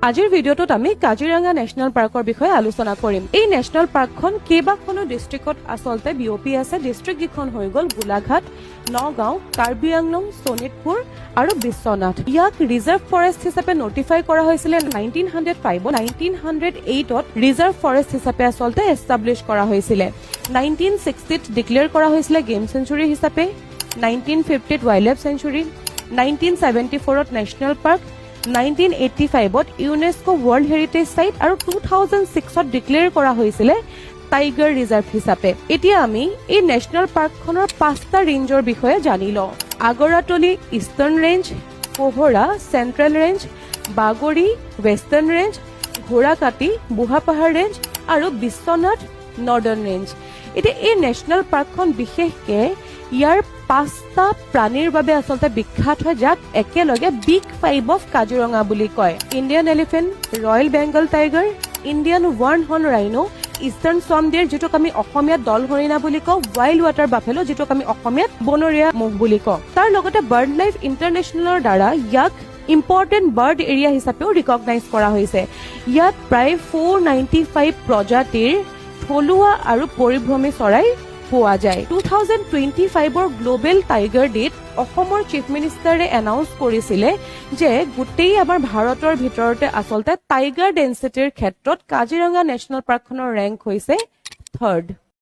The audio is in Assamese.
আজিৰ ভিডিঅ'টোত আমি কাজিৰঙা নেশ্যনেল পাৰ্কৰ বিষয়ে আলোচনা কৰিম। এই নেশ্যনেল পাৰ্কখন কেইবাখনো ডিষ্ট্ৰিক্টত আচলতে বিয়পি আছে। ডিষ্ট্ৰিক্ট কেইখন হৈ গ'ল গোলাঘাট, নগাঁও, কাৰ্বি আংলং, শোণিতপুৰ আৰু বিশ্বনাথ। ইয়াক ৰিজাৰ্ভ ফৰেষ্ট হিচাপে নটিফাই কৰা হৈছিলে 1905 1908ত ৰিজাৰ্ভ ফৰেষ্ট হিচাপে আচলতে এষ্টাব্লিছ কৰা হৈছিলে। 1960ত ডিক্লেয়াৰ কৰা হৈছিলে গেম চেঞ্চুৰী হিচাপে, 1950ত ৱাইল্ড লাইফ চেঞ্চুৰী, 1974ত নেশ্যনেল পাৰ্ক, 1985ত ইউনেস্কো ৱৰ্ল্ড হেৰিটেজ সাইট আৰু 2006ত ডিক্লেয়াৰ কৰা হৈছিলে টাইগাৰ ৰিজাৰ্ভ হিচাপে। এতিয়া আমি এই নেশ্যনেল পাৰ্কখনৰ 5টা ৰেঞ্জৰ বিষয়ে জানি লওঁ। Agoratoli eastern range, Kohrra central range, বাগৰি ৱেষ্টাৰ্ণ ৰেঞ্জ, ঘোঁৰাকাটি বুঢ়াপাহাৰ ৰেঞ্জ আৰু বিশ্বনাথ নৰ্দাৰ্ণ ৰেঞ্জ। এতিয়া এই নেশ্যনেল পাৰ্কখন বিশেষকে ইয়াৰ 5টা প্ৰাণীৰ বাবে আচলতে বিখ্যাত হয়, যাক একেলগে বিগ 5 অফ কাজিৰঙা বুলি কয়। Indian elephant, royal Bengal tiger, Indian one horn rhino, eastern সোৱামডিৰ যিটোক আমি অসমীয়াত দল হৰিণা বুলি কওঁ, ৱাইল্ড ৱাটাৰ বাফেলো যিটোক আমি অসমীয়াত বনৰীয়া ম'হ বুলি কওঁ। তাৰ লগতে বাৰ্ড লাইফ ইণ্টাৰনেশ্যনেলৰ দ্বাৰা ইয়াক ইম্পৰ্টেণ্ট বাৰ্ড এৰিয়া হিচাপেও ৰিকগনাইজ কৰা হৈছে। ইয়াত প্ৰায় 495 প্ৰজাতিৰ থলুৱা আৰু পৰিভ্ৰমী চৰাই পোৱা যায়। 2025ৰ গ্লোবেল টাইগাৰ ডেত অসমৰ চিফ মিনিষ্টাৰে এনাউন্স কৰিছিলে যে গোটেই আমাৰ ভাৰতৰ ভিতৰতে আচলতে টাইগাৰ ডেন্সিটিৰ ক্ষেত্ৰত কাজিৰঙা নেশ্যনেল পাৰ্কখনৰ ৰেংক হৈছে 3rd।